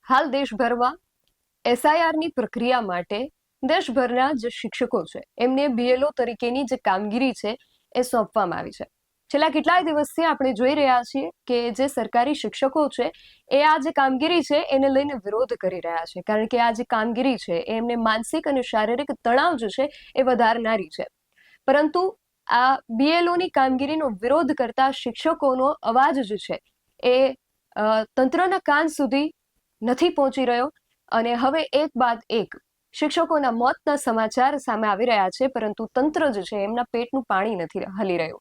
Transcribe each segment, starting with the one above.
હાલ દેશભરમાં એસઆઈઆરની પ્રક્રિયા માટે દેશભરના જે શિક્ષકો છે એમને બીએલઓ તરીકેની જે કામગીરી છે એ સોંપવામાં આવી છે. છેલ્લા કેટલાય દિવસથી આપણે જોઈ રહ્યા છીએ કે જે સરકારી શિક્ષકો છે એ આ જે કામગીરી છે એને લઈને વિરોધ કરી રહ્યા છે, કારણ કે આ જે કામગીરી છે એ એમને માનસિક અને શારીરિક તણાવ જે છે એ વધારનારી છે. પરંતુ આ બીએલઓની કામગીરીનો વિરોધ કરતા શિક્ષકોનો અવાજ જે છે એ તંત્રના કાન સુધી નથી પહોંચી રહ્યો અને હવે એક બાદ એક શિક્ષકોના મોતના સમાચાર સામે આવી રહ્યા છે, પરંતુ તંત્ર જે છે એમના પેટનું પાણી નથી હલી રહ્યું.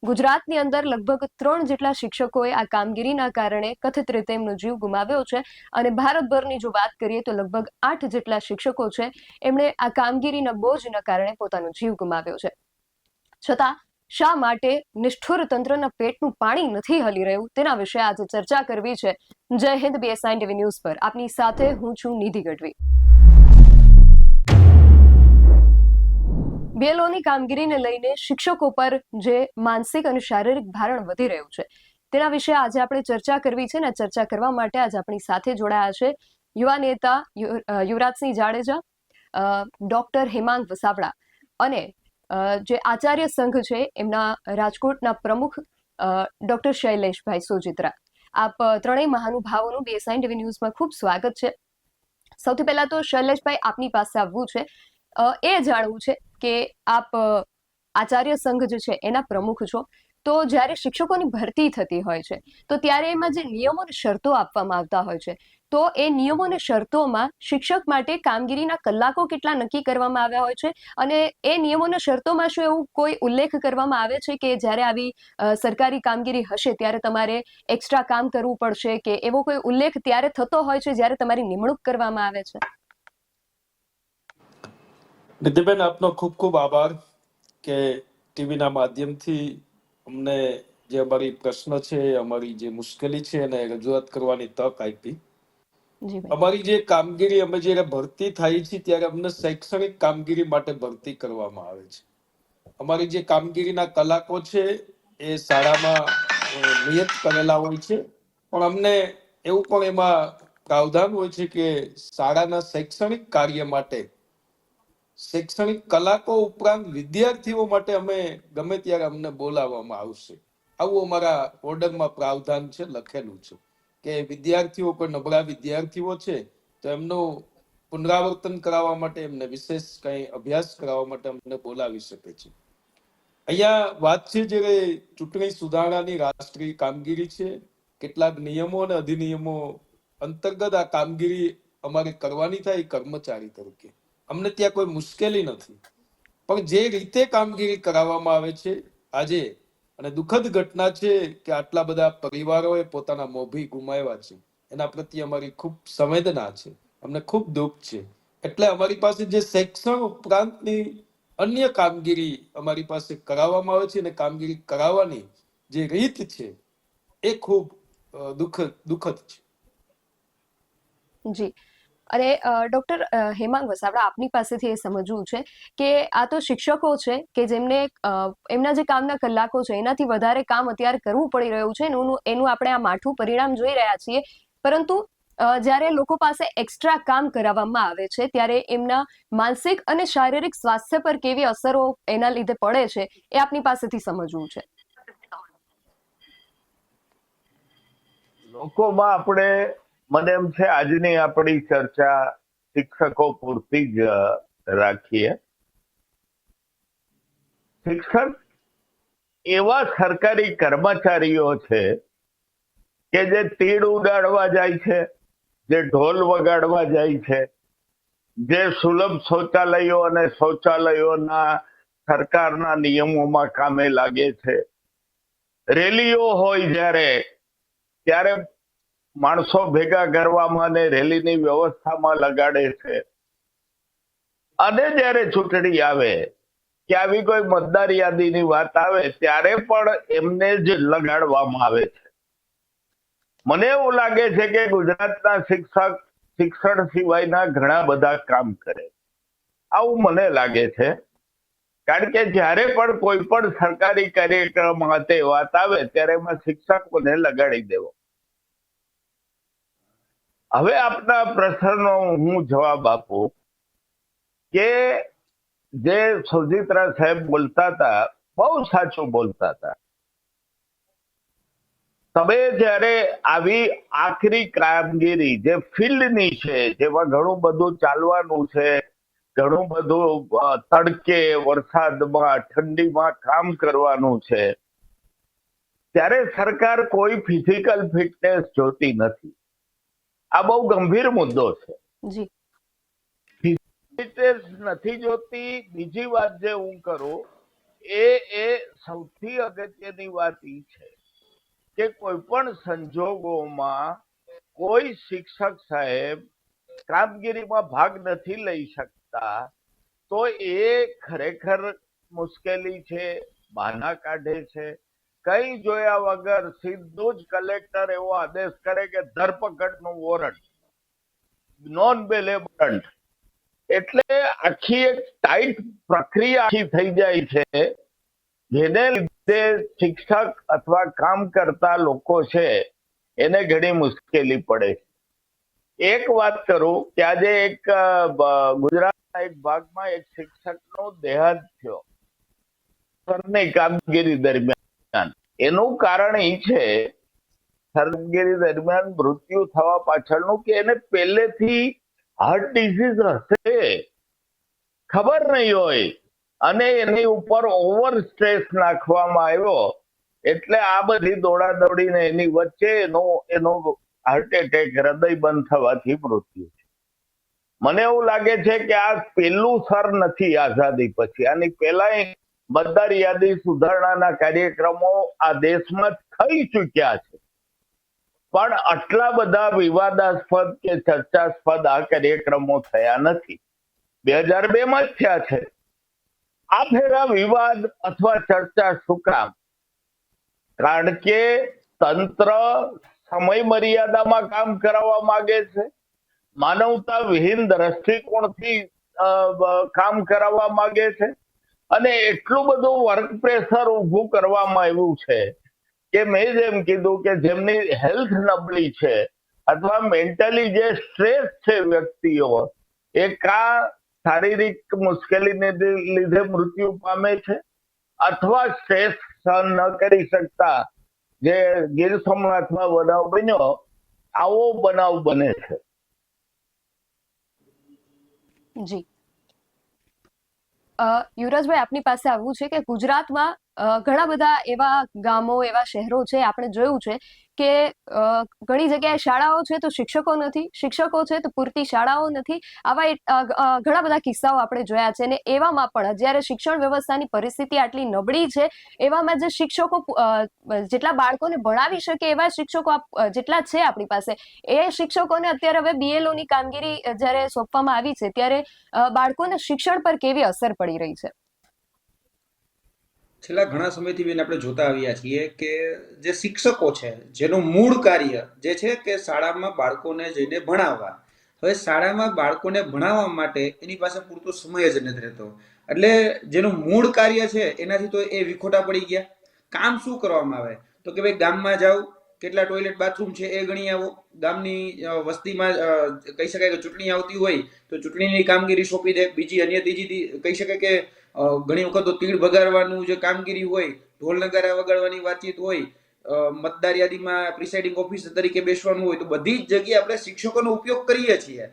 ગુજરાતની અંદર લગભગ 3 જેટલા શિક્ષકોએ આ કામગીરીના કારણે કથિત રીતે એમનો જીવ ગુમાવ્યો છે અને ભારતભરની જો વાત કરીએ તો લગભગ 8 જેટલા શિક્ષકો છે એમણે આ કામગીરીના બોજના કારણે પોતાનો જીવ ગુમાવ્યો છે. છતાં શા માટે નિષ્ઠુર તંત્રના પેટનું પાણી નથી હલી રહ્યું તેના વિશે આજે ચર્ચા કરવી છે. જય હિન્દ, BSI ટીવી ન્યૂઝ પર આપની સાથે હું છું નિધિ ગઢવી. બીએલઓની કામગીરીને લઈને શિક્ષકો પર જે માનસિક અને શારીરિક ભારણ વધી રહ્યું છે તેના વિશે આજે આપણે ચર્ચા કરવી છે ને ચર્ચા કરવા માટે આજે આપણી સાથે જોડાયા છે યુવા નેતા યુવરાજસિંહ જાડેજા, ડોક્ટર હેમાંગ વસાવડા અને જે આચાર્ય સંઘ છે એમના રાજકોટના પ્રમુખ ડોક્ટર શૈલેષભાઈ સોજિત્રા. આપ ત્રણેય મહાનુભાવોનું BSI ટીવી ન્યૂઝમાં ખૂબ સ્વાગત છે. સૌથી પહેલા તો શૈલેષભાઈ આપની પાસે આવવું છે, એ જાણવું છે કે આપ આચાર્ય સંઘ જે છે એના પ્રમુખ છો, તો જ્યારે શિક્ષકોની ભરતી થતી હોય છે તો ત્યારે એમાં જે નિયમો અને શરતો આપવામાં આવતા હોય છે તો એ નિયમો અને શરતોમાં શિક્ષક માટે કામગીરીના કલાકો કેટલા નક્કી કરવામાં આવ્યા હોય છે અને એ નિયમો અને શરતોમાં શું એવું કોઈ ઉલ્લેખ કરવામાં આવે છે કે જ્યારે આવી સરકારી કામગીરી હશે ત્યારે તમારે એક્સ્ટ્રા કામ કરવું પડશે, કે એવો કોઈ ઉલ્લેખ ત્યારે થતો હોય છે જ્યારે તમારી નિમણૂક કરવામાં આવે છે? નિધિબેન, આપનો ખૂબ ખૂબ આભાર કે ટીવીના માધ્યમથી અમને જે અમારી પ્રશ્ન છે, અમારી જે મુશ્કેલી છે એને રજૂઆત કરવાની તક આપી. અમારી જે કામગીરી, અમે જ્યારે ભરતી થાય છે ત્યારે અમને શૈક્ષણિક કામગીરી માટે ભરતી કરવામાં આવે છે. અમારી જે કામગીરીના કલાકો છે એ શાળામાં નિયત કરેલા હોય છે, પણ અમને એવું પણ એમાં પ્રાવધાન હોય છે કે શાળાના શૈક્ષણિક કાર્ય માટે શૈક્ષણિક કલાકો ઉપરાંત વિદ્યાર્થીઓ માટે અમે ગમે ત્યારે અમને બોલાવવામાં આવશે. આવું અમારા ઓર્ડરમાં પ્રાવધાન છે, લખેલું છે કે વિદ્યાર્થીઓ, કોઈ નબળા વિદ્યાર્થીઓ છે તો એમનું પુનરાવર્તન કરાવવા માટે, એમને વિશેષ કઈ અભ્યાસ કરાવવા માટે અમને બોલાવી શકે છે. અહીંયા વાત છે જ્યારે ચૂંટણી સુધારણાની રાષ્ટ્રીય કામગીરી છે, કેટલાક નિયમો અને અધિનિયમો અંતર્ગત આ કામગીરી અમારે કરવાની થાય કર્મચારી તરીકે. અમને ત્યાં કોઈ મુશ્કેલી નથી, પણ જે રીતે કામગીરી કરાવવામાં આવે છે આજે, અને દુઃખદ ઘટના છે કે આટલા બધા પરિવારોએ પોતાના મોભી ગુમાવ્યા છે, એના પ્રત્યે અમારી ખૂબ સંવેદના છે, અમને ખૂબ દુઃખ છે. એટલે અમારી પાસે જે શૈક્ષણ ઉપરાંતની અન્ય કામગીરી અમારી પાસે કરાવવામાં આવે છે અને કામગીરી કરાવવાની જે રીત છે એ ખૂબ દુઃખદ છે. જી. અને ડોક્ટર હેમાંગ વસાવડા, આપની પાસેથી એ સમજવું છે કે આ તો શિક્ષકો છે કે જેમને એમના જે કામના કલાકો છે એનાથી વધારે કામ અત્યારે કરવું પડી રહ્યું છે, એનું આપણે આ માઠું પરિણામ જોઈ રહ્યા છીએ. પરંતુ જ્યારે લોકો પાસે એક્સ્ટ્રા કામ કરાવવામાં આવે છે ત્યારે એમના માનસિક અને શારીરિક સ્વાસ્થ્ય પર કેવી અસરો એના લીધે પડે છે એ આપની પાસેથી સમજવું છે. લોકોમાં આપણે, મને એમ છે આજની આપણી ચર્ચા શિક્ષકો પૂરતી જ રાખીએ. શિક્ષક એવા સરકારી કર્મચારીઓ છે કે જે તીડ ઉડાડવા જાય છે, જે ઢોલ વગાડવા જાય છે, જે સુલભ શૌચાલયો અને શૌચાલયોના સરકારના નિયમોમાં કામે લાગે છે, રેલીઓ હોય ત્યારે માણસો ભેગા કરવામાં અને રેલીની વ્યવસ્થામાં લગાડે છે, અને જ્યારે ચૂંટણી આવે કે આવી કોઈ મતદાર યાદીની વાત આવે ત્યારે પણ એમને જ લગાડવામાં આવે છે. મને એવું લાગે છે કે ગુજરાતના શિક્ષક શિક્ષણ સિવાયના ઘણા બધા કામ કરે, આવું મને લાગે છે. કારણ કે જ્યારે પણ કોઈ પણ સરકારી કાર્યક્રમ માટે વાત આવે ત્યારે એમાં શિક્ષકોને લગાડી દેવો. હવે આપના પ્રશ્નનો હું જવાબ આપું કે જે સુજિત્રા સાહેબ બોલતા હતા બહુ સાચું બોલતા હતા. તમે જ્યારે આવી આખરી કામગીરી જે ફિલ્ડની છે, જેમાં ઘણું બધું ચાલવાનું છે, ઘણું બધું તડકે વરસાદમાં ઠંડીમાં કામ કરવાનું છે, ત્યારે સરકાર કોઈ ફિઝિકલ ફિટનેસ જોતી નથી. આ બહુ ગંભીર મુદ્દો છે. જી ફિટનેસ નથી જોતી. બીજી વાત જે હું કરું એ સૌથી અગત્યની વાત એ છે કે કોઈ પણ સંજોગોમાં કોઈ શિક્ષક સાહેબ કામગીરીમાં ભાગ નથી લઈ શકતા તો એ ખરેખર મુશ્કેલી છે, બહાના કાઢે છે. કઈ જોયા વગર સીધું જ કલેક્ટર એવો આદેશ કરે કે ધરપકડનું વોરંટ, નોન બેલેબલ વોરંટ. એટલે આખી એક ટાઈટ પ્રક્રિયા થઈ જાય છે, જેને લીધે શિક્ષક અથવા કામ કરતા લોકો છે એને ઘણી મુશ્કેલી પડે છે. એક વાત કરું કે આજે એક ગુજરાતના એક ભાગમાં એક શિક્ષકનો દેહાંત થયો સરની કામગીરી દરમિયાન. એનું કારણ એ છે કામગીરી દરમિયાન મૃત્યુ થવા પાછળનું કે એને પહેલેથી હાર્ટ ડિઝીઝ હશે, ખબર નહીં હોય, અને એની ઉપર ઓવર સ્ટ્રેસ નાખવામાં આવ્યો, એટલે આ બધી દોડાદોડીને એની વચ્ચે એનો હાર્ટ એટેક, હૃદય બંધ થવાથી મૃત્યુ છે. મને એવું લાગે છે કે આ પહેલું સર નથી આઝાદી પછી. આની પહેલા મતદાર યાદી સુધારણાના કાર્યક્રમો આ દેશમાં થઈ ચૂક્યા છે, પણ આટલા બધા વિવાદાસ્પદ કે ચર્ચાસ્પદ આ કાર્યક્રમો થયા નથી. 2002 માં જ થયા છે. આ ફેરા વિવાદ અથવા ચર્ચા શું કામ? કારણ કે તંત્ર સમય મર્યાદામાં કામ કરાવવા માંગે છે, માનવતા વિહીન દ્રષ્ટિકોણથી કામ કરાવવા માંગે છે, અને એટલું બધું વર્ક પ્રેશર ઊભું કરવામાં આવ્યું છે કે મેં જેમ કીધું કે જેમની હેલ્થ નબળી છે અથવા મેન્ટલી જે સ્ટ્રેસ છે વ્યક્તિઓ, એ શારીરિક મુશ્કેલીને લીધે મૃત્યુ પામે છે, અથવા સ્ટ્રેસ સહન ન કરી શકતા, જે ગીર સોમનાથમાં બનાવ બન્યો, આવો બનાવ બને છે. જી યુવરાજભાઈ, આપની પાસે આવવું છે કે ગુજરાતમાં ઘણા બધા એવા ગામો, એવા શહેરો છે, આપણે જોયું છે કે ઘણી જગ્યાએ શાળાઓ છે તો શિક્ષકો નથી, શિક્ષકો છે તો પૂરતી શાળાઓ નથી. આવા ઘણા બધા કિસ્સાઓ આપણે જોયા છે. અને એવામાં પણ જ્યારે શિક્ષણ વ્યવસ્થાની પરિસ્થિતિ આટલી નબળી છે, એવામાં જે શિક્ષકો જેટલા બાળકોને ભણાવી શકે એવા શિક્ષકો જેટલા છે આપણી પાસે, એ શિક્ષકોને અત્યારે હવે BLO ની કામગીરી જ્યારે સોંપવામાં આવી છે, ત્યારે બાળકોના શિક્ષણ પર કેવી અસર પડી રહી છે? છેલ્લા ઘણા સમયથી બેન આપણે જોતા આવ્યા છીએ કે જે શિક્ષકો છે, જેનું મૂળ કાર્ય જે છે કે શાળામાં બાળકોને જઈને ભણાવવા, હવે શાળામાં બાળકોને ભણાવવા માટે એની પાસે પૂરતો સમય જ નથી રહેતો. એટલે જેનું મૂળ કાર્ય છે એનાથી તો એ વિખોટા પડી ગયા. કામ શું કરવામાં આવે તો કે ભાઈ ગામમાં જાઓ, કેટલા ટોયલેટ બાથરૂમ છે એ ગણી આવો. ગામની વસ્તીમાં કહી શકાય કે ચૂંટણી આવતી હોય તો ચૂંટણીની કામગીરી સોંપી દે. ત્રીજી કહી શકાય કે ઘણી વખત તો તીડ ભગાડવાનું જે કામગીરી હોય, ઢોલ નગારા વગાડવાની વાતચીત હોય, મતદાર યાદીમાં પ્રિસાઇડિંગ ઓફિસર તરીકે બેસવાનું હોય, તો બધી જ જગ્યાએ આપણે શિક્ષકોનો ઉપયોગ કરીએ છીએ.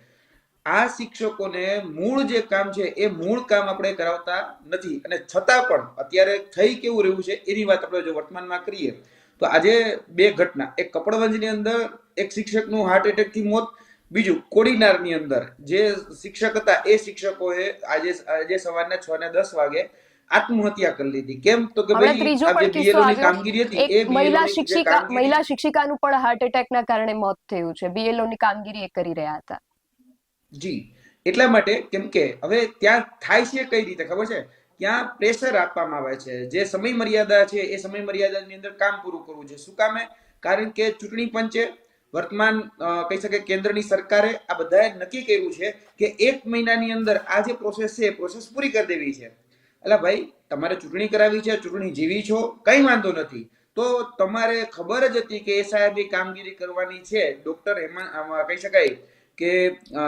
આ શિક્ષકોને મૂળ જે કામ છે એ મૂળ કામ આપણે કરાવતા નથી. અને છતાં પણ અત્યારે થઈ કેવું રહ્યું છે એની વાત આપણે જો વર્તમાનમાં કરીએ તો આજે બે ઘટના, એક કપડવંજની અંદર એક શિક્ષકનું હાર્ટ એટેકથી મોત, બીજું કોડીનારની અંદર જે શિક્ષક હતા એ શિક્ષકોએ આજે સવારના 6 ને 10 વાગે આત્મહત્યા કરી લીધી. કેમ તો કે ભાઈ આ જે BLO ની કામગીરી હતી એ મહિલા શિક્ષિકાનું પણ હાર્ટ એટેકના કારણે મોત થયું છે. BLO ની કામગીરી એ કરી રહ્યા હતા. જી, એટલા માટે કેમ કે હવે ત્યાં થાય છે કઈ રીતે ખબર છે? ત્યાં પ્રેશર આપવામાં આવે છે. જે સમય મર્યાદા છે એ સમય મર્યાદાની અંદર કામ પૂરું કરવું છે. શું કામે? કારણ કે ચૂંટણી પંચે, વર્તમાન કહી શકાય કેન્દ્રની સરકારે આ બધાએ નક્કી કર્યું છે કે 1 મહિનાની અંદર આ જે પ્રોસેસ છે એ પ્રોસેસ પૂરી કરી દેવી છે. એટલે ભાઈ તમારે ચૂંટણી કરાવી છે, ચૂંટણી જીવી છો, કઈ વાંધો નથી, તો તમારે ખબર જ હતી કે એસઆઈઆરની કામગીરી કરવાની છે. ડોક્ટર કહી શકાય કે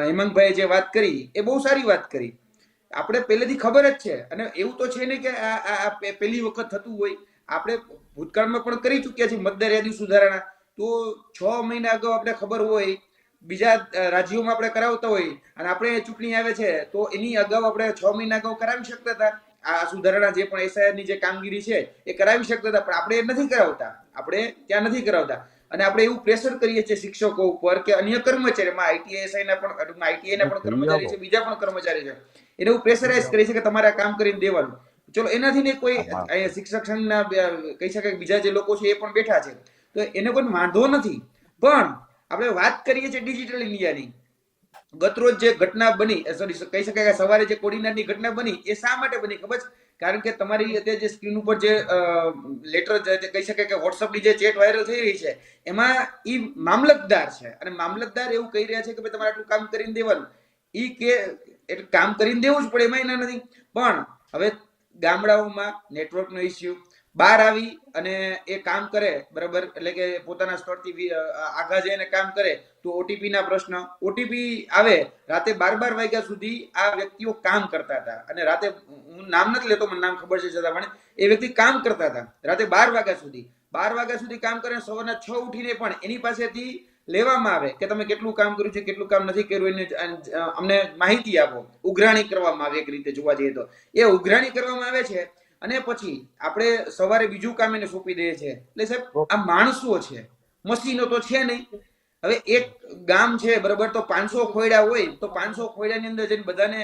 હેમંતભાઈ જે વાત કરી એ બહુ સારી વાત કરી. આપણે પહેલેથી ખબર જ છે, અને એવું તો છે નહીં કે આ પહેલી વખત થતું હોય. આપણે ભૂતકાળમાં પણ કરી ચૂક્યા છીએ મતદાર યાદી સુધારણા. તો 6 મહિના અગાઉ આપણે ખબર હોય, બીજા રાજ્યોમાં આપણે કરાવતા હોય, અને આપણે ચૂંટણી આવે છે તો એની અગાઉ આપણે 6 મહિના અગાઉ કરાવી શકતા હતા. આ સુધારણા જે પણ એસઆઈઆરની જે કામગીરી છે એ કરાવી શકતા હતા, પણ આપણે એ નથી કરાવતા. આપણે ત્યાં નથી કરાવતા, અને આપણે એવું પ્રેશર કરીએ છીએ શિક્ષકો ઉપર કે અન્ય કર્મચારીમાં આઈટીઆઈના પણ કર્મચારી છે, બીજા પણ કર્મચારી છે, એને એવું પ્રેશરાઇઝ કરે છે કે તમારે આ કામ કરીને દેવાનું. ચલો એનાથી ને કોઈ શિક્ષક સંઘના કહી શકાય બીજા જે લોકો છે એ પણ બેઠા છે, તો એને કોઈ વાંધો નથી. પણ આપણે વાત કરીએ છીએ ડિજિટલ ઇન્ડિયાની. ગતરોજ જે ઘટના બની, સોરી કહી શકાય કે સવારે જે કોડીનારની ઘટના બની, એ શા માટે બની ખબર છે? કારણ કે તમારી અત્યારે જે સ્ક્રીન ઉપર જે લેટર કહી શકાય કે વોટ્સઅપની જે ચેટ વાયરલ થઈ રહી છે, એમાં ઈ મામલતદાર છે, અને મામલતદાર એવું કહી રહ્યા છે કે ભાઈ તમારે આટલું કામ કરીને દેવાનું. ઈ કે એટલે કામ કરીને દેવું જ પડે, એમાં એના નથી. પણ હવે ગામડાઓમાં નેટવર્કનો ઇસ્યુ, બહાર આવી અને એ કામ કરે બરાબર, એટલે કે પોતાના સ્થળથી આગા જઈને કામ કરે તો ઓટીપી ના પ્રશ્ન. ઓટીપી આવે રાતે 12 વાગ્યા સુધી આ વ્યક્તિઓ કામ કરતા હતા, અને રાતે હું નામ નથી લેતો, મને નામ ખબર છે છતાં પણ એ વ્યક્તિ કામ કરતા હતા રાતે 12 વાગ્યા સુધી કામ કરે. સવારના 6 ઉઠીને પણ એની પાસેથી લેવામાં આવે કે તમે કેટલું કામ કર્યું છે, કેટલું કામ નથી કર્યું, એને અમને માહિતી આપો. ઉઘરાણી કરવામાં આવે, એક રીતે જોવા જઈએ તો એ ઉઘરાણી કરવામાં આવે છે, અને પછી આપણે સવારે બીજું કામ એને સોંપી દઈએ છીએ. એટલે સાહેબ આ માણસો છે, મશીનો તો છે નહીં. હવે એક ગામ છે બરાબર, તો 500 ખોયડા હોય, તો 500 ખોયડાની અંદર જઈને બધાને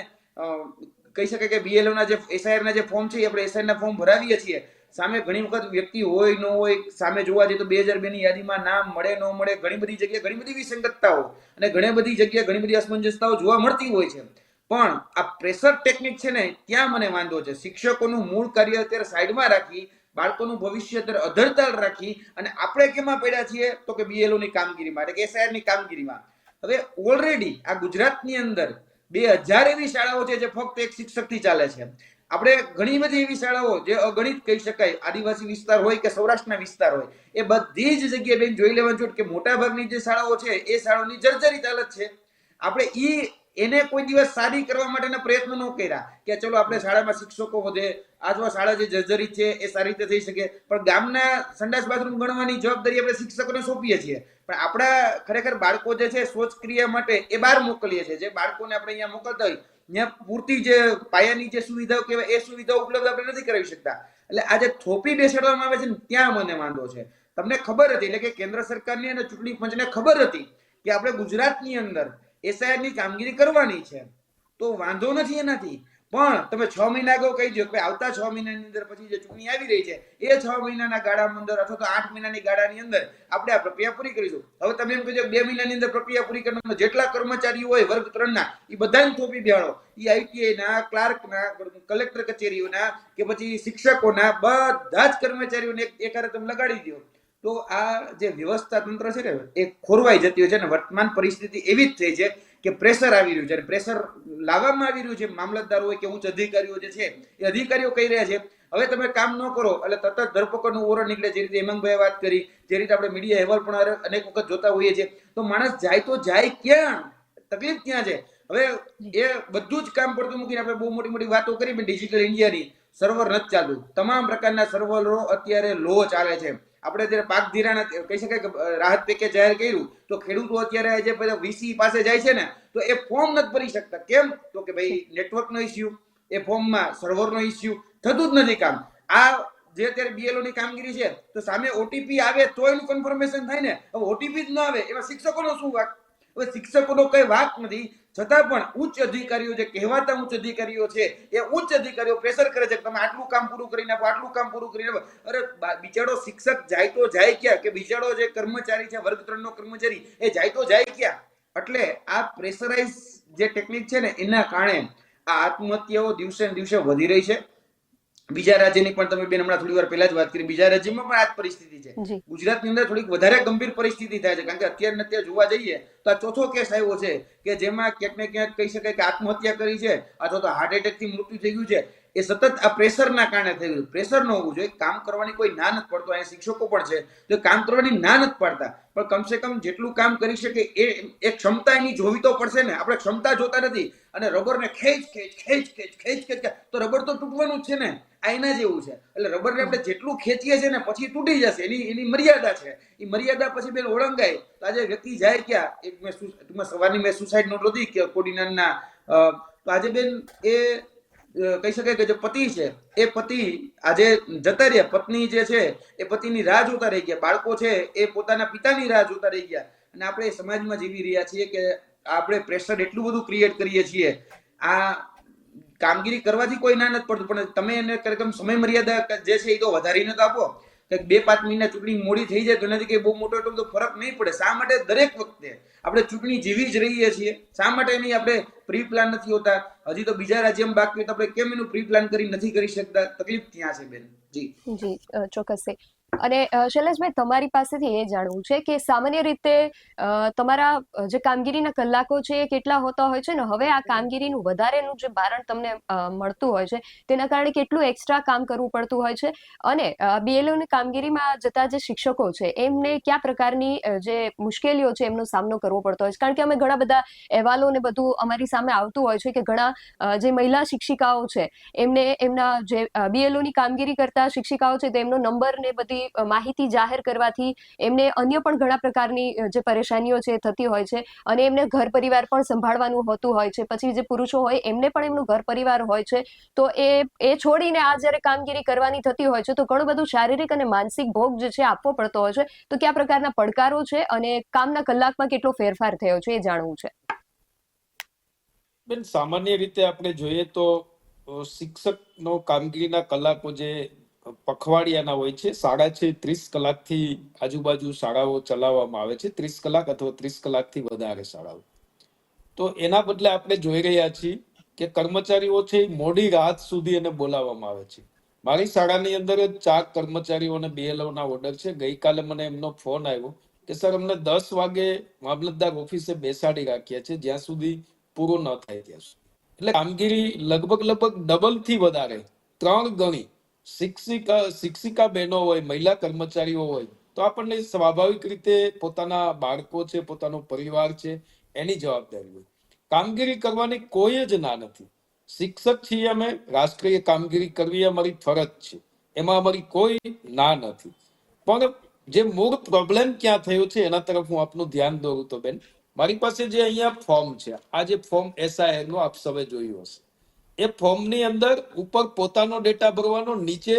કહી શકાય કે બીએલઓ ના જે એસઆઈઆર ના જે ફોર્મ છે, આપણે એસઆઈઆર ના ફોર્મ ભરાવીએ છીએ. સામે ઘણી વખત વ્યક્તિ હોય ન હોય, સામે જોવા જઈએ તો 2002 ની યાદીમાં નામ મળે ન મળે, ઘણી બધી જગ્યાએ ઘણી બધી વિસંગતતાઓ અને ઘણી બધી જગ્યાએ ઘણી બધી અસમંજસતાઓ જોવા મળતી હોય છે. પણ આ પ્રેશર ટેકનિક છે ને, ત્યાં મને વાંધો છે. શિક્ષકોનું મૂળ કાર્ય અત્યારે સાઈડમાં રાખી, બાળકોનું ભવિષ્ય અત્યારે અધરતાળ રાખી, અને આપણે કેમાં પડ્યા છીએ તો કે બીએલઓ ની કામગીરીમાં, એટલે કે એસઆઈઆર ની કામગીરીમાં. હવે ઓલરેડી આ ગુજરાતની અંદર 2000 એવી શાળાઓ છે જે ફક્ત એક શિક્ષકથી ચાલે છે. આપણે ઘણી બધી એવી શાળાઓ જે અગણિત કહી શકાય, આદિવાસી વિસ્તાર હોય કે સૌરાષ્ટ્રના વિસ્તાર હોય, એ બધી જ જગ્યાએ બેન જોઈ લેવાનું છે કે મોટા ભાગની જે શાળાઓ છે એ શાળાઓની જર્જરિત હાલત છે. આપણે એને કોઈ દિવસ સારી કરવા માટેના પ્રયત્નો ન કર્યા કે ચલો આપણે શાળામાં શિક્ષકો વધે, અથવા શાળા જે જર્જરિત છે એ સારી રીતે થઈ શકે. પણ ગામના સંડાસ બાથરૂમ ગણવાની જવાબદારી આપણે શિક્ષકોને સોંપીએ છીએ, પણ આપણા ખરેખર બાળકો જે છે શૌચ ક્રિયા માટે એ બહાર મોકલીએ છીએ. જે બાળકોને આપણે અહીંયા મોકલતા હોય ત્યાં પૂરતી જે પાયાની જે સુવિધાઓ કહેવાય એ સુવિધાઓ ઉપલબ્ધ આપણે નથી કરાવી શકતા. એટલે આ જે થોપી બેસાડવામાં આવે છે ને, ત્યાં મને વાંધો છે. તમને ખબર હતી, એટલે કે કેન્દ્ર સરકારની અને ચૂંટણી પંચને ખબર હતી કે આપણે ગુજરાતની અંદર એસઆઈઆર ની કામગીરી કરવાની છે, તો વાંધો નથી એનાથી. પણ તમે 6 મહિના અગાઉ કહી દો કે આવતા 6 મહિનાની અંદર પછી જે ચૂંટણી આવી રહી છે એ 6 મહિનાના ગાળાની અંદર અથવા તો 8 મહિનાની ગાળાની અંદર આપણે આ પ્રક્રિયા પૂરી કરીશું. હવે તમે એમ કહેજો 2 મહિનાની અંદર પ્રક્રિયા પૂરી કરવાના જેટલા કર્મચારીઓ હોય વર્ગ 3 ના, એ બધાને થોપી બેહાડો. એ આઈટીઆઈ ના, ક્લાર્ક ના, કલેક્ટર કચેરીઓના કે પછી શિક્ષકોના બધા જ કર્મચારીઓને એક હારે તમે લગાડી દો, તો આ જે વ્યવસ્થા તંત્ર છે ને એ ખોરવાઈ જતી હોય છે. અને વર્તમાન પરિસ્થિતિ એવી જ થઈ છે કે પ્રેશર આવી રહ્યું છે, પ્રેશર લાવવામાં આવી રહ્યું છે. મામલતદાર હોય કે ઉચ્ચ અધિકારીઓ જે છે એ અધિકારીઓ કહી રહ્યા છે હવે તમે કામ ન કરો એટલે તરત ધરપકડનું વોરંટ નીકળે. જે રીતે હેમંતભાઈએ વાત કરી, જે રીતે આપણે મીડિયા અહેવાલ પણ અનેક વખત જોતા હોઈએ છીએ, તો માણસ જાય તો જાય ક્યાં? તકલીફ ક્યાં છે? હવે એ બધું જ કામ પડતું મૂકીને આપણે બહુ મોટી મોટી વાતો કરી ડિજિટલ ઇન્ડિયાની, સર્વર નથી ચાલુ. તમામ પ્રકારના સર્વરો અત્યારે લો ચાલે છે. આપણે અત્યારે પાક ધિરાણ કહી શકાય કે રાહત પેકેજ જાહેર કર્યું, તો ખેડૂતો અત્યારે જે વીસી પાસે જાય છે ને, તો એ ફોર્મ નથી ભરી શકતા. કેમ? તો કે ભાઈ નેટવર્કનો ઇસ્યુ, એ ફોર્મમાં સર્વરનો ઇસ્યુ, થતું જ નથી કામ. આ જે અત્યારે બીએલઓ ની કામગીરી છે, તો સામે ઓટીપી આવે તો એનું કન્ફર્મેશન થાય ને. હવે ઓટીપી જ ન આવે એમાં શિક્ષકોનો શું વાક? હવે શિક્ષકોનો કઈ વાક નથી, છતાં પણ ઉચ્ચ અધિકારીઓ જે કહેવાતા ઉચ્ચ અધિકારીઓ છે એ ઉચ્ચ અધિકારીઓ પ્રેશર કરે છે કે તમે આટલું કામ પૂરું કરીને આપો, આટલું કામ પૂરું કરીને આપો. અરે બિચારો શિક્ષક જાય તો જાય ક્યાં? કે બિચારો જે કર્મચારી છે વર્ગ 3 નો કર્મચારી એ જાય તો જાય ક્યાં? એટલે આ પ્રેશરાઇઝ જે ટેકનિક છે ને, એના કારણે આ આત્મહત્યાઓ દિવસે ને દિવસે વધી રહી છે. બીજા રાજ્યની પણ તમે બેન હમણાં થોડી વાર પહેલા જ વાત કરી, બીજા રાજ્યમાં પણ આ જ પરિસ્થિતિ છે. ગુજરાતની અંદર થોડીક વધારે ગંભીર પરિસ્થિતિ થાય છે, કારણ કે અત્યારે જોવા જઈએ તો આ ચોથો કેસ આવ્યો છે કે જેમાં ક્યાંક ને ક્યાંક કહી શકાય કે આત્મહત્યા કરી છે અથવા તો હાર્ટ એટેક થી મૃત્યુ થઈ ગયું છે. એ સતત આ પ્રેશરના કારણે થઈ ગયું. પ્રેશર ન હોવું જોઈએ, કામ કરવાની કોઈ ના નથી પડતો. અહીંયા શિક્ષકો પણ છે તો કામ કરવાની ના નથી પાડતા, પણ કમસે કમ જેટલું કામ કરી શકે એ ક્ષમતા એની જોવી તો પડશે ને. આપણે ક્ષમતા જોતા નથી અને રબરને ખેંચ તો રબર તો તૂટવાનું જ છે ને. આ એના જેવું છે. એટલે રબરને આપણે જેટલું ખેંચીએ છીએ ને પછી તૂટી જશે, એની મર્યાદા છે. એ મર્યાદા પછી બેન ઓળંગાય તો આજે વ્યક્તિ જાય ક્યાં. એક મેં સવારની મેં સુસાઇડ નોટ હતી કે કોડીનારના, તો આજે બેન એ કહી શકાય કે જે પતિ છે એ પતિ આજે જતા રહ્યા, પત્ની જે છે એ પતિની રાહ જોતા રહી ગયા, બાળકો છે એ પોતાના પિતાની રાહ જોતા રહી ગયા. અને આપણે સમાજમાં જીવી રહ્યા છીએ કે આપણે પ્રેશર એટલું બધું ક્રિએટ કરીએ છીએ. આ કામગીરી કરવાથી કોઈ ના નથી પડતું, પણ તમે એને કાર્યક્રમ સમય મર્યાદા જે છે એ તો વધારીને તો આપો. કે 2-5 મહિના ચૂંટણી મોડી થઈ જાય તો એનાથી કઈ બહુ મોટો એટલો બધો ફરક નહીં પડે. શા માટે દરેક વખતે આપણે ચૂંટણી જીવી જ રહીએ છીએ? શા માટે એની આપણે પ્રી પ્લાન નથી હોતા? હજી તો બીજા રાજ્યમાં બાકી હોય તો આપણે કેમ એનું પ્રી પ્લાન કરી નથી કરી શકતા? તકલીફ ત્યાં છે બેન. જી ચોક્કસ. અને શૈલેષભાઈ, તમારી પાસેથી એ જાણવું છે કે સામાન્ય રીતે તમારા જે કામગીરીના કલાકો છે એ કેટલા હોતા હોય છે ને હવે આ કામગીરીનું વધારેનું જે ભારણ તમને મળતું હોય છે તેના કારણે કેટલું એક્સ્ટ્રા કામ કરવું પડતું હોય છે, અને બીએલઓની કામગીરીમાં જતા જે શિક્ષકો છે એમને કયા પ્રકારની જે મુશ્કેલીઓ છે એમનો સામનો કરવો પડતો હોય છે? કારણ કે અમે ઘણા બધા અહેવાલો ને બધું અમારી સામે આવતું હોય છે કે ઘણા જે મહિલા શિક્ષિકાઓ છે એમને એમના જે બીએલઓની કામગીરી કરતા શિક્ષિકાઓ છે તેમનો નંબર ને બધી માહિતી જાહેર કરવાથી એમને અન્ય પણ ઘણા પ્રકારની જે પરેશાનીઓ છે થતી હોય છે, અને એમને ઘર પરિવાર પણ સંભાળવાનું હોતું હોય છે. પછી જે પુરુષો હોય એમને પણ એમનું ઘર પરિવાર હોય છે, તો એ છોડીને આ જ્યારે કામગીરી કરવાની થતી હોય છે તો ઘણું બધું શારીરિક અને માનસિક ભોગ જે છે આપવો પડતો હોય છે. તો કયા પ્રકારના પડકારો છે અને કામના કલાકમાં કેટલો ફેરફાર થયો છે એ જાણવું છે. બેન, સામાન્ય રીતે આપણે જોઈએ તો શિક્ષકનો કામગીરીના કલાકો જે પખવાડિયાના હોય છે, શાળા છે 30 કલાકથી આજુબાજુ શાળાઓ ચલાવવામાં આવે છે, 30 કલાક અથવા 30 કલાકથી વધારે શાળાઓ. તો એના બદલે આપણે જોઈ રહ્યા છીએ કે કર્મચારીઓ છે મોડી રાત સુધી એને બોલાવવામાં આવે છે. મારી શાળાની અંદર જ 4 કર્મચારીઓને BLOના ઓર્ડર છે. ગઈકાલે મને એમનો ફોન આવ્યો કે સર અમને 10 વાગે મામલતદાર ઓફિસે બેસાડી રાખ્યા છે, જ્યાં સુધી પૂરું ન થાય ત્યાં સુધી. એટલે કામગીરી લગભગ ડબલ થી વધારે 3 ગણી શિક્ષિકા બહેનો હોય, મહિલા કર્મચારીઓ હોય તો આપણને સ્વાભાવિક રીતે પોતાના બાળકો છે, પોતાનો પરિવાર છે, એની જવાબદારી હોય. કામગીરી કરવાની કોઈ જ ના નથી. શિક્ષક છીએ અમે, રાષ્ટ્રીય કામગીરી કરવી અમારી ફરજ છે, એમાં અમારી કોઈ ના નથી. પણ જે મૂળ પ્રોબ્લેમ ક્યાં થયો છે એના તરફ હું આપનું ધ્યાન દોરું તો બેન, મારી પાસે જે અહીંયા ફોર્મ છે, આ જે ફોર્મ SIR નું આપ સૌએ જોયું હશે, એ ફોર્મની અંદર ઉપર પોતાનો ડેટા ભરવાનો, નીચે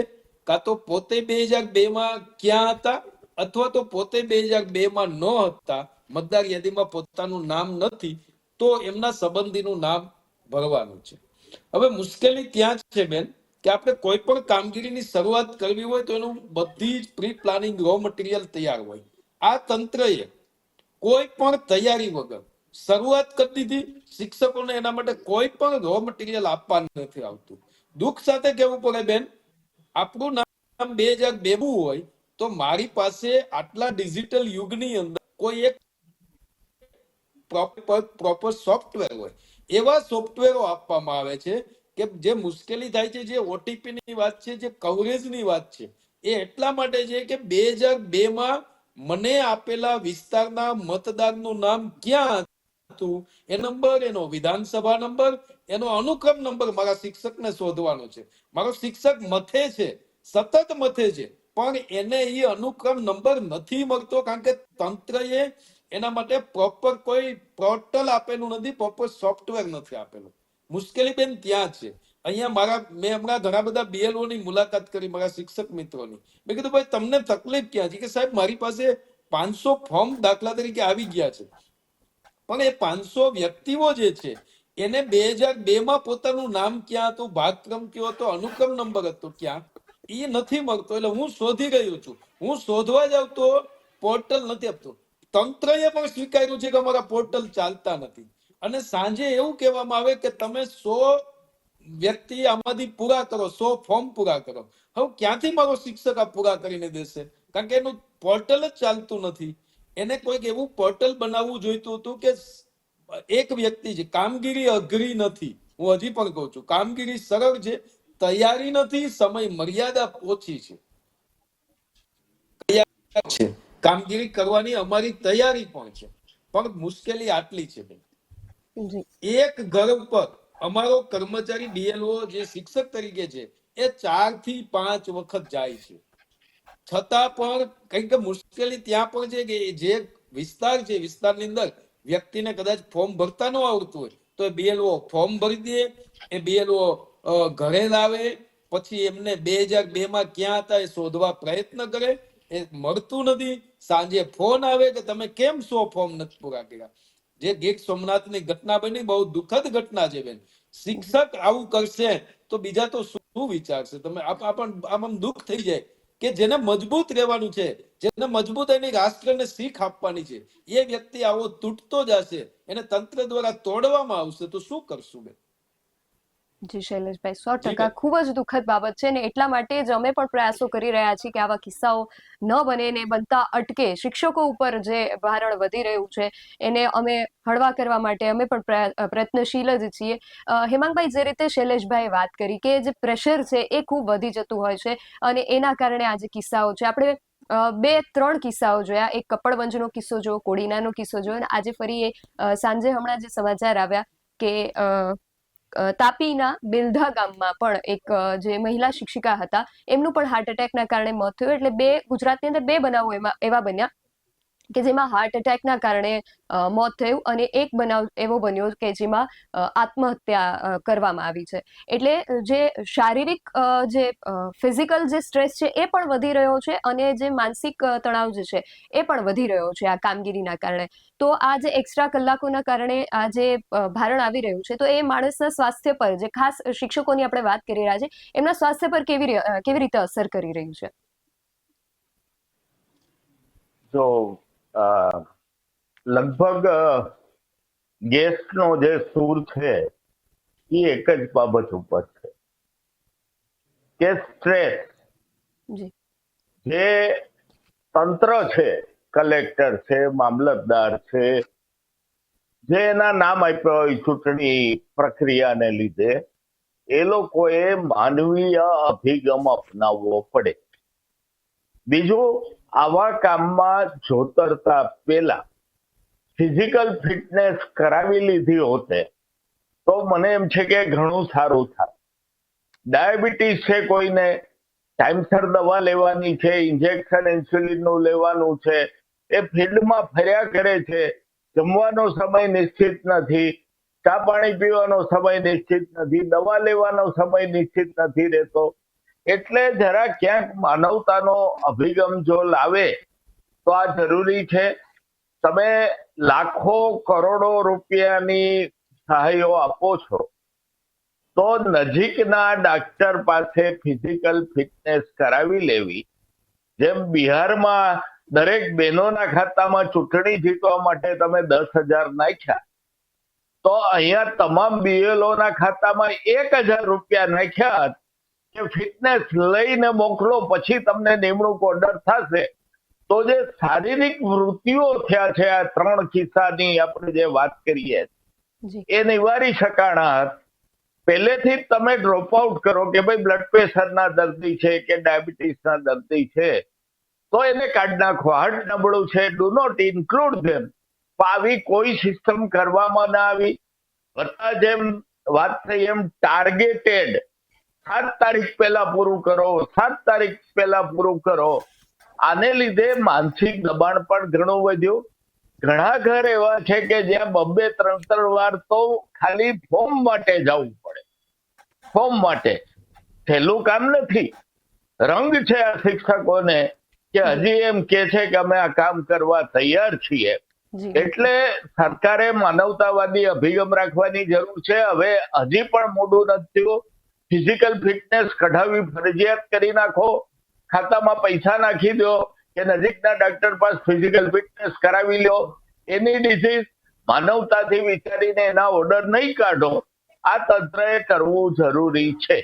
કાં તો પોતે 2002 માં ક્યાં હતા અથવા તો પોતે 2002 માં ન હતા, મતદાર યાદીમાં પોતાનું નામ નથી તો એમના સંબંધીનું નામ ભરવાનું છે. હવે મુશ્કેલી ત્યાં છે બેન કે આપણે કોઈ પણ કામગીરીની શરૂઆત કરવી હોય તો એનું બધી જ પ્રી પ્લાનિંગ રો મટીરિયલ તૈયાર હોય. આ તંત્રએ કોઈ પણ તૈયારી વગર શરૂઆત કરી દીધી. શિક્ષકોને એના માટે કોઈ પણ રો મટીરિયલ આપવા નથી આવતું. દુઃખ સાથે કહેવું પડે બેન, આપણું નામ 2002 હોય તો મારી પાસે આટલા ડિજિટલ યુગની અંદર કોઈ એક પ્રોપર સોફ્ટવેર હોય, એવા સોફ્ટવેરો આપવામાં આવે છે કે જે મુશ્કેલી થાય છે, જે OTP ની વાત છે, જે કવરેજની વાત છે, એ એટલા માટે છે કે 2002 માં મને આપેલા વિસ્તારના મતદારનું નામ ક્યાં હતું, એ નંબર, એનો વિધાનસભા નંબર, એનો અનુક્રમ નંબર મારા શિક્ષકને શોધવાનો છે. મારો શિક્ષક મથે છે, સતત મથે છે, પણ એને એ અનુક્રમ નંબર નથી મળતો કારણ કે તંત્રએ એના માટે પ્રોપર કોઈ પોર્ટલ આપેલું નથી, પ્રોપર સોફ્ટવેર નથી આપેલું. મુશ્કેલી બેન ત્યાં છે. અહીંયા મેં હમણાં ઘણા બધા BLO ની મુલાકાત કરી, મારા શિક્ષક મિત્રોની. મેં કીધું ભાઈ તમને તકલીફ ક્યાં છે? કે સાહેબ મારી પાસે 500 ફોર્મ દાખલા તરીકે આવી ગયા છે, પણ એ 500 વ્યક્તિઓ જે છે એને 2002 માં પોતાનું નામ ક્યાં હતું, ભાગક્રમ કયો હતો, અનુક્રમ નંબર હતો ક્યાં, એ નથી મળતો. એટલે હું શોધી રહ્યો છું. હું શોધવા જાઉં તો પોર્ટલ નથી આપતું. તંત્રએ પણ સ્વીકાર્યું છે કે અમારા પોર્ટલ ચાલતા નથી. અને સાંજે એવું કહેવામાં આવે કે તમે 100 વ્યક્તિ આમાંથી પૂરા કરો, 100 ફોર્મ પૂરા કરો. હવે ક્યાંથી મારો શિક્ષક આ પૂરા કરીને દેશે? કારણ કે એનું પોર્ટલ જ ચાલતું નથી. એને કોઈક એવું પોર્ટલ બનાવવું જોઈતું હતું કે એક વ્યક્તિ છે. કામગીરી અઘરી નથી, હું હજી પણ કહું છું, કામગીરી સરળ છે, તૈયારી નથી, સમય મર્યાદા ઓછી છે, કામગીરી કરવાની અમારી તૈયારી પણ છે, પણ મુશ્કેલી આટલી છે બેન, જી એક ઘર ઉપર અમારો કર્મચારી BLO જે શિક્ષક તરીકે છે એ 4 થી 5 વખત જાય છે, છતાં પણ કંઈક મુશ્કેલી ત્યાં પણ છે કે જે વિસ્તાર છે વિસ્તારની અંદર વ્યક્તિને કદાચ ફોર્મ ભરતા ન આવડતું હોય તો એ BLO ફોર્મ ભરી દે, એ BLO ઘરે લાવે, પછી એમને 2002 માં ક્યાં હતા એ શોધવા પ્રયત્ન કરે, એ મળતું નથી, સાંજે ફોન આવે કે તમે કેમ 100 ફોર્મ નથી પૂરા કર્યા. જે ગીર સોમનાથની ઘટના બની બહુ દુઃખદ ઘટના છે બેન. શિક્ષક આવું કરશે તો બીજા તો શું વિચારશે? તમે આમ દુઃખ થઈ જાય કે જેને મજબૂત રહેવાનું છે, જેને મજબૂત એની રાષ્ટ્રને શીખ આપવાની છે, એ વ્યક્તિ આવો તૂટતો જશે, એને તંત્ર દ્વારા તોડવામાં આવશે તો શું કરશું બેન? જી શૈલેષભાઈ, 100% ખૂબ જ દુઃખદ બાબત છે ને એટલા માટે જ અમે પણ પ્રયાસો કરી રહ્યા છીએ કે આવા કિસ્સાઓ ન બને ને બનતા અટકે. શિક્ષકો ઉપર જે ભારણ વધી રહ્યું છે એને અમે હળવા કરવા માટે અમે પણ પ્રયત્નશીલ જ છીએ. હેમાંગભાઈ, જે રીતે શૈલેષભાઈએ વાત કરી કે જે પ્રેશર છે એ ખૂબ વધી જતું હોય છે અને એના કારણે આ જે કિસ્સાઓ છે, આપણે 2-3 કિસ્સાઓ જોયા, એક કપડવંજનો કિસ્સો જોયો, કોડીનાનો કિસ્સો જોયો અને આજે ફરી સાંજે હમણાં જે સમાચાર આવ્યા કે તાપીના બિલધા ગામમાં પણ એક જે મહિલા શિક્ષિકા હતા એમનું પણ હાર્ટ એટેકના કારણે મોત થયું. એટલે ગુજરાતની અંદર 2 બનાવો એવા બન્યા કે જેમાં હાર્ટ એટેકના કારણે મોત થયું અને એક બનાવ એવો બન્યો કે જેમાં આત્મહત્યા કરવામાં આવી છે. એટલે જે શારીરિક જે ફિઝિકલ જે સ્ટ્રેસ છે એ પણ વધી રહ્યો છે અને જે માનસિક તણાવ જે છે એ પણ વધી રહ્યો છે આ કામગીરીના કારણે. તો આ જે એક્સ્ટ્રા કલાકોના કારણે આ જે ભારણ આવી રહ્યું છે તો એ માણસના સ્વાસ્થ્ય પર, જે ખાસ શિક્ષકોની આપણે વાત કરી રહ્યા છીએ, એમના સ્વાસ્થ્ય પર કેવી રીતે અસર કરી રહ્યું છે? જો લગભગ ગેસનો જે સૂર છે એ એક જ બાબત ઉપર છે કે સ્ટ્રેસ. જે તંત્ર છે, કલેક્ટર છે, મામલતદાર છે, જે એના નામ આપ્યા હોય ચૂંટણી પ્રક્રિયાને લીધે, એ લોકોએ માનવીય અભિગમ અપનાવવો પડે. બીજું, આવા કામમાં જોતરતા પહેલા ફિઝિકલ ફિટનેસ કરાવી લીધી હોતે તો મને એમ છે કે ઘણું સારું થાય. ડાયાબિટીસ છે કોઈને, ટાઈમસર દવા લેવાની છે, ઇન્જેક્શન ઇન્સ્યુલિનનું લેવાનું છે, એ ફિલ્ડમાં ફર્યા કરે છે, જમવાનો સમય નિશ્ચિત નથી, ચા પાણી પીવાનો સમય નિશ્ચિત નથી, દવા લેવાનો સમય નિશ્ચિત નથી રહેતો. એટલે જરા ક્યાંક માનવતાનો અભિગમ જો લાવે તો આ જરૂરી છે. તમે લાખો કરોડો રૂપિયાની સહાયો આપો છો તો નજીકના ડાક્ટર પાસે ફિઝિકલ ફિટનેસ કરાવી લેવી. જેમ બિહારમાં દરેક બહેનોના ખાતામાં ચૂંટણી જીતવા માટે તમે 10,000 નાખ્યા, તો અહીંયા તમામ BLOના ખાતામાં 1,000 રૂપિયા નાખ્યા કે ફિટનેસ લઈને મોકલો, પછી તમને નિમણૂક ઓર્ડર થશે. તો જે શારીરિક વૃત્તિઓ થયા છે, આ 3 કિસ્સાની આપણે જે વાત કરીએ એ નિવારી શકાણા. પહેલેથી જ તમે ડ્રોપ આઉટ કરો કે ભાઈ બ્લડ પ્રેશરના દર્દી છે કે ડાયાબિટીસના દર્દી છે તો એને કાઢી નાખો, હાર્ટ નબળું છે, ડુ નોટ ઇન્ક્લુડ ધેમ. આવી કોઈ સિસ્ટમ કરવામાં ના આવી. બધા જેમ વાત થઈ એમ ટાર્ગેટેડ 7 તારીખ પહેલા પૂરું કરો, 7 તારીખ પહેલા પૂરું કરો. આને લીધે માનસિક દબાણ પણ ઘણું વધ્યું. ઘણા ઘર એવા છે કે જ્યાં 2-3 વાર તો ખાલી ફોર્મ માટે જવું પડે. ફોર્મ માટે સહેલું કામ નથી. રંગ છે આ શિક્ષકોને કે હજી એમ કે છે કે અમે આ કામ કરવા તૈયાર છીએ. એટલે સરકારે માનવતાવાદી અભિગમ રાખવાની જરૂર છે. હવે હજી પણ મોડું નથી થયું. ફિઝિકલ ફિટનેસ કઢાવી ફરજિયાત કરી નાખો, ખાતામાં પૈસા નાખી દો કે નજીકના ડોક્ટર પાસે ફિઝિકલ ફિટનેસ કરાવી લો. એની ડિઝીઝ માનવતાથી વિચારીને એના ઓર્ડર નહીં કાઢો. આ તંત્રએ કરવું જરૂરી છે.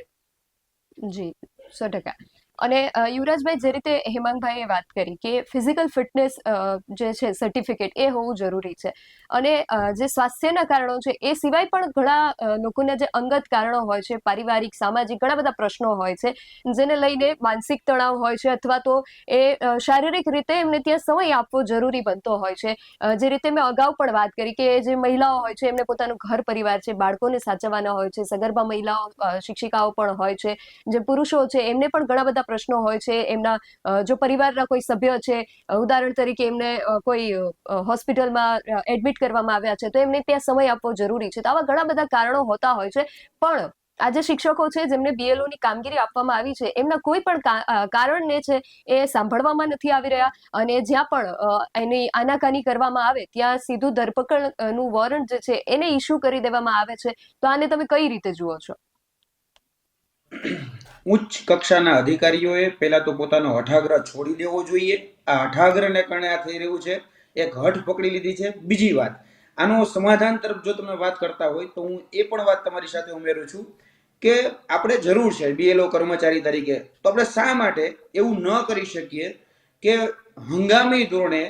જી 100%. અને યુવરાજભાઈ, જે રીતે હેમાંગભાઈએ વાત કરી કે ફિઝિકલ ફિટનેસ જે છે સર્ટિફિકેટ એ હોવું જરૂરી છે, અને જે સ્વાસ્થ્યના કારણો છે એ સિવાય પણ ઘણા લોકોના જે અંગત કારણો હોય છે, પારિવારિક, સામાજિક ઘણા બધા પ્રશ્નો હોય છે, જેને લઈને માનસિક તણાવ હોય છે, અથવા તો એ શારીરિક રીતે એમને ત્યાં સમય આપવો જરૂરી બનતો હોય છે. જે રીતે મેં અગાઉ પણ વાત કરી કે જે મહિલાઓ હોય છે એમને પોતાનું ઘર પરિવાર છે, બાળકોને સાચવવાના હોય છે, સગર્ભા મહિલાઓ શિક્ષિકાઓ પણ હોય છે, જે પુરુષો છે એમને પણ ઘણા બધા પ્રશ્નો હોય છે. એમના જો પરિવારના કોઈ સભ્ય છે, ઉદાહરણ તરીકે એમને કોઈ હોસ્પિટલમાં એડમિટ કરવામાં આવ્યા છે, તો એમને ત્યાં સમય આપવો જરૂરી છે. તો આવા ઘણા બધા કારણો હોતા હોય છે. પણ આ જે શિક્ષકો છે જેમને BLO ની કામગીરી આપવામાં આવી છે, એમના કોઈ પણ કારણને છે એ સાંભળવામાં નથી આવી રહ્યા, અને જ્યાં પણ એની આનાકાની કરવામાં આવે ત્યાં સીધું ધરપકડનું વોરંટ જે છે એને ઇસ્યુ કરી દેવામાં આવે છે. તો આને તમે કઈ રીતે જુઓ છો? ઉચ્ચ કક્ષાના અધિકારીઓએ પહેલા તો પોતાનો હઠાગ્રહ છોડી દેવો જોઈએ. આ હઠાગ્રહને કારણે આ થઈ રહ્યું છે. એક હઠ પકડી લીધી છે. બીજી વાત, આનો સમાધાન તરફ જો તમે વાત કરતા હોય તો હું એ પણ વાત તમારી સાથે ઉમેરું છું કે આપણે જરૂર છે BLO કર્મચારી તરીકે, તો આપણે શા માટે એવું ન કરી શકીએ કે હંગામી ધોરણે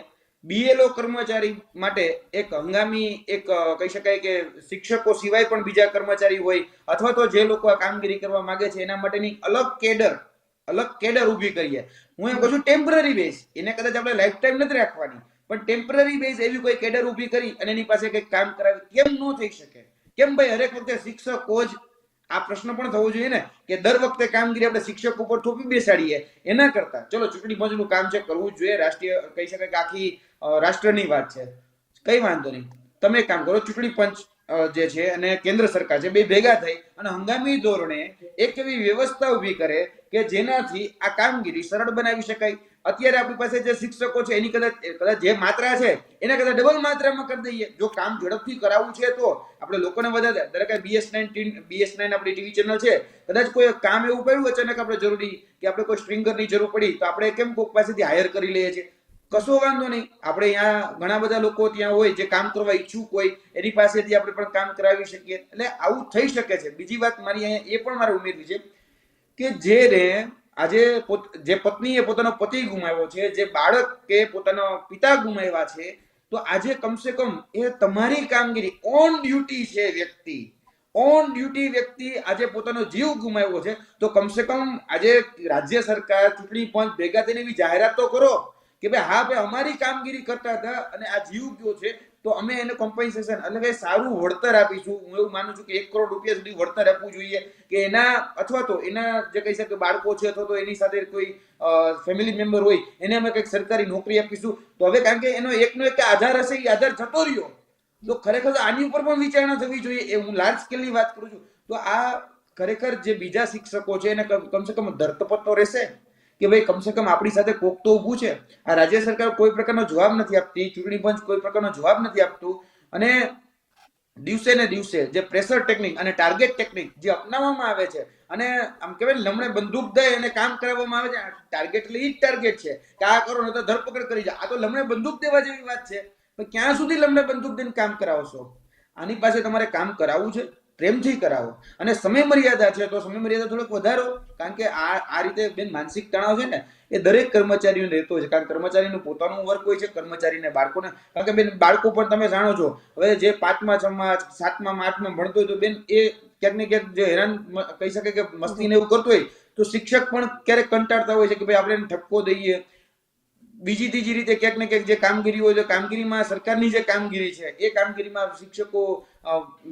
BLO કર્મચારી માટે એક હંગામી એક કહી શકાય કે શિક્ષકો સિવાય પણ બીજા કર્મચારી હોય, અથવા તો જે લોકો આ કામગીરી કરવા માંગે છે એના માટેની અલગ કેડર ઊભી કરીએ. હું એમ કહું છું ટેમ્પરરી બેઝ, એને કદાચ આપણે લાઈફ ટાઈમ નથી રાખવાની, પણ ટેમ્પરરી બેઝ એવી કોઈ કેડર ઊભી કરી અને એની પાસે કંઈક કામ કરાવી. કેમ ન થઈ શકે? કેમ ભાઈ હરેક વખતે શિક્ષકો જ? આ પ્રશ્ન પણ થવો જોઈએ ને કે દર વખતે કામગીરી આપણે શિક્ષક ઉપર થોપી બેસાડીએ. એના કરતા ચલો ચૂંટણી પંચનું કામ છે, કરવું જોઈએ, રાષ્ટ્રીય કહી શકાય કે આખી રાષ્ટ્રની વાત છે, કઈ વાંધો નહીં, તમે એક કામ કરો, ચૂંટણી પંચ જે છે અને કેન્દ્ર સરકાર છે બે ભેગા થઈ અને હંગામી ધોરણે એક એવી વ્યવસ્થા ઊભી કરે કે જેનાથી આ કામગીરી સરળ બનાવી શકાય. અત્યારે આપણી પાસે જે શિક્ષકો છે એની કદાચ જે માત્રા છે એના કદાચ ડબલ માત્રામાં કરી દઈએ. જો કામ ઝડપથી કરાવવું છે તો આપણે લોકોને વધારે, દરેક BS9 આપણી ટીવી ચેનલ છે, કદાચ કોઈ કામ એવું પડ્યું અચાનક આપણે જરૂરી કે આપણે કોઈ સ્ટ્રિંગરની જરૂર પડી તો આપણે કેમ કોઈક પાસેથી હાયર કરી લઈએ છીએ. કશો વાંધો નહીં, આપણે અહીંયા ઘણા બધા લોકો ત્યાં હોય જે કામ કરવા ઈચ્છુક હોય, એની પાસેથી આપણે પણ કામ કરાવી શકીએ. એટલે આવું થઈ શકે છે. બીજી વાત મારી અહીંયા એ પણ મારે ઉમેરવી છે કે આજે જે પત્નીએ પોતાનો પતિ ગુમાવ્યો છે, જે બાળકે પોતાનો પિતા ગુમાવ્યા છે, તો આજે કમસે કમ એ તમારી કામગીરી ઓન ડ્યુટી છે વ્યક્તિ આજે પોતાનો જીવ ગુમાવ્યો છે, તો કમસે કમ આજે રાજ્ય સરકાર, ચૂંટણી પંચ ભેગા થઈને એવી જાહેરાત તો કરો કે ભાઈ હા ભાઈ અમારી કામગીરી કરતા હતા અને આ જીવ ગયો છે તો અમે એને કોમ્પન્સેશન એટલે કે સારું વળતર આપીશું. હું એવું માનું છું કે 1 કરોડ રૂપિયા સુધી વળતર આપવું જોઈએ કે એના અથવા તો એના જે કહી શકે બાળકો છે અથવા તો એની સાથે કોઈ ફેમિલી મેમ્બર હોય એને અમે કંઈક સરકારી નોકરી આપીશું. તો હવે કારણ કે એનો એકનો એક આધાર હશે, એ આધાર જતો રહ્યો, તો ખરેખર આની ઉપર પણ વિચારણા થવી જોઈએ. એ હું લાર્જ સ્કેલની વાત કરું છું. તો આ ખરેખર જે બીજા શિક્ષકો છે એને કમસે કમ ધરતપત તો રહેશે કે ભાઈ કમસે કમ આપણી સાથે કોક તો ઊભું છે. આ રાજ્ય સરકાર કોઈ પ્રકારનો જવાબ નથી આપતી, ચૂંટણી પંચ કોઈ પ્રકારનો જવાબ નથી આપતું, અને દિવસે ને દિવસે જે પ્રેશર ટેકનિક અને ટાર્ગેટ ટેકનિક જે અપનાવવામાં આવે છે, અને આમ કહેવાય લમણે બંદૂક દઈ અને કામ કરાવવામાં આવે છે. ટાર્ગેટ એટલે ઈ જ ટાર્ગેટ છે કે આ કરો ને તો ધરપકડ કરી જાય. આ તો લમણે બંદૂક દેવા જેવી વાત છે. પણ ક્યાં સુધી લમણે બંદૂક દઈને કામ કરાવશો? આની પાસે તમારે કામ કરાવવું છે, પ્રેમથી કરાવો, અને સમય મર્યાદા છે તો સમય મર્યાદા થોડોક વધારો. કારણ કે આ રીતે બેન માનસિક તણાવ છે ને એ દરેક કર્મચારીઓને રહેતો હોય છે. કારણ કે કર્મચારીનું પોતાનું વર્ક હોય છે, કર્મચારીને બાળકોને, કારણ કે બેન બાળકો પણ તમે જાણો છો હવે જે 5મા 6મા 7મા 8મા ભણતો હોય તો બેન એ ક્યાંક ને ક્યાંક જે હેરાન કહી શકે કે મસ્તીને એવું કરતો હોય તો શિક્ષક પણ ક્યારેક કંટાળતા હોય છે કે ભાઈ આપણે એને ઠપકો દઈએ. બીજી ત્રીજી રીતે ક્યાંક ને ક્યાંક જે કામગીરી હોય તો કામગીરીમાં સરકારની જે કામગીરી છે એ કામગીરીમાં શિક્ષકો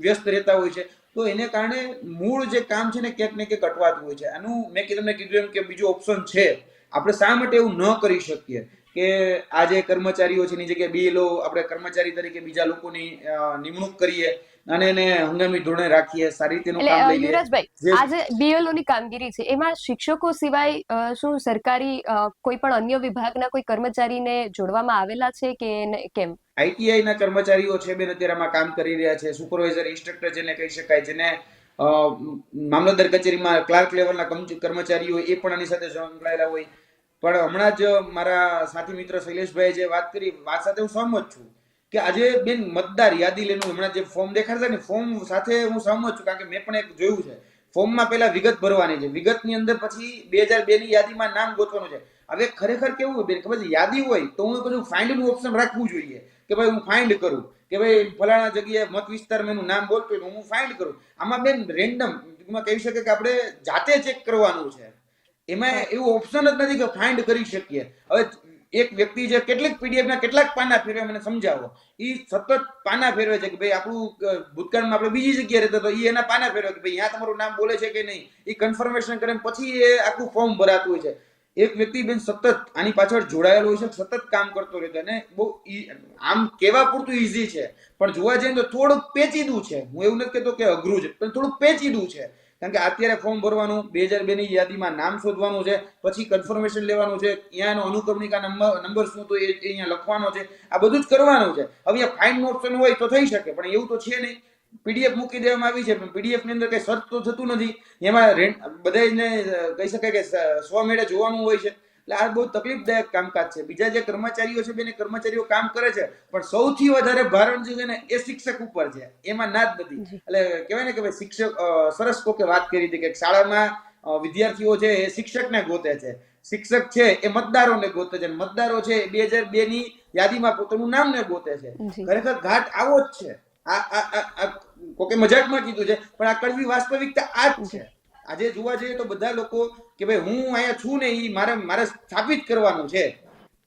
વ્યસ્ત રહેતા હોય છે. તો એને કારણે મૂળ જે કામ છે ને ક્યાંક ને ક્યાંક અટવાતું હોય છે. આનું મેં તમને કીધું એમ કે બીજો ઓપ્શન છે. આપણે શા માટે એવું ન કરી શકીએ કે આ જે કર્મચારીઓ છે એની જગ્યાએ BLO આપણે કર્મચારી તરીકે બીજા લોકોની નિમણૂક કરીએ અને એને હંગામી ધોરણે રાખીએ, સારી રીતેનું કામ લઈએ. યુવરાજભાઈ, આ જે BLO ની કામગીરી છે એમાં શિક્ષકો સિવાય શું સરકારી કોઈ પણ અન્ય વિભાગના કોઈ કર્મચારીને જોડવામાં આવેલા છે કે કેમ? ITI ના કર્મચારીઓ છે બેન અત્યારે આમાં કામ કરી રહ્યા છે. સુપરવાઇઝર, ઇન્સ્ટ્રક્ટર જેને કહી શકાય, જેને મામલતદાર કચેરીમાં ક્લાર્ક લેવલના કર્મચારીઓ એ પણ આની સાથે સંકળાયેલા હોય. પણ હમણાં જ મારા સાથી મિત્ર શૈલેષભાઈ જે વાત કરી, વાત સાથે હું સહમત છું કે આજે બેન મતદાર યાદી લેનું હમણાં જે ફોર્મ દેખાડતા ને ફોર્મ સાથે હું સહમત છું. કારણ કે મેં પણ એક જોયું છે ફોર્મમાં પહેલા વિગત ભરવાની છે, વિગતની અંદર પછી 2002 ની યાદીમાં નામ ગોતવાનું છે. હવે ખરેખર કેવું હોય બેન ખબર છે, યાદી હોય તો હું બધું ફાઇન્ડ નું ઓપ્શન રાખવું જોઈએ કે ભાઈ હું ફાઇન્ડ કરું કે ભાઈ ફલાણા જગ્યાએ મત વિસ્તારમાં એનું નામ બોલતું હોય હું ફાઇન્ડ કરું. આમાં બેન રેન્ડમ કહી શકે કે આપણે જાતે ચેક કરવાનું છે, એમાં એવું ઓપ્શન જ નથી કે ફાઇન્ડ કરી શકીએ. હવે એક વ્યક્તિ જે કેટલીક પીડીએફ ના કેટલાક પાના ફેરવે મને સમજાવો, એ સતત પાના ફેરવે છે કે ભાઈ આપણું ભૂતકાળમાં આપણે બીજી જગ્યાએ રહેતા તો એ એના પાના ફેરવે કે ભાઈ અહીંયા તમારું નામ બોલે છે કે નહીં, એ કન્ફર્મેશન કરે પછી એ આખું ફોર્મ ભરાતું હોય છે. એક વ્યક્તિ બેન સતત આની પાછળ જોડાયેલો હોય છે, સતત કામ કરતો રહેતો, અને બહુ આમ કેવા પૂરતું ઈઝી છે પણ જોવા જઈએ તો થોડુંક પેચીદું છે. હું એવું નથી કહેતો કે અઘરું છે, પણ થોડુંક પેચીદું છે. કારણ કે અત્યારે ફોર્મ ભરવાનું, 2002 ની યાદીમાં નામ શોધવાનું છે, પછી કન્ફર્મેશન લેવાનું છે, અહીંયાનો અનુક્રમણિકા નંબર શું તો એ અહીંયા લખવાનો છે, આ બધું જ કરવાનું છે. હવે ફાઇન્ડ ઓપ્શન હોય તો થઈ શકે પણ એવું તો છે નહીં. પીડીએફ મૂકી દેવામાં આવી છે પણ પીડીએફ ની અંદર કઈ સર્ચ તો થતું નથી, એમાં બધાને કહી શકાય કે સ્વમેળે જોવાનું હોય છે. એટલે આ બહુ તકલીફદાયક કામકાજ છે. બીજા જે કર્મચારીઓ છે બેને કર્મચારીઓ કામ કરે છે પણ સૌથી વધારે ભારણ જે છે ને એ શિક્ષક ઉપર છે, એમાં ના જ નથી. એટલે કહેવાય ને કે ભાઈ શિક્ષક, સરસ કોકે વાત કરી હતી કે શાળામાં વિદ્યાર્થીઓ છે એ શિક્ષકને ગોતે છે, શિક્ષક છે એ મતદારોને ગોતે છે, મતદારો છે 2002 ની યાદીમાં પોતાનું નામને ગોતે છે. ખરેખર ઘાટ આવો જ છે. કોકે મજાકમાં કીધું છે પણ આ કડવી વાસ્તવિકતા આ જ છે. આજે જોવા જઈએ તો બધા લોકો કે ભાઈ હું અહીંયા છું ને એ મારે સ્થાપિત કરવાનું છે,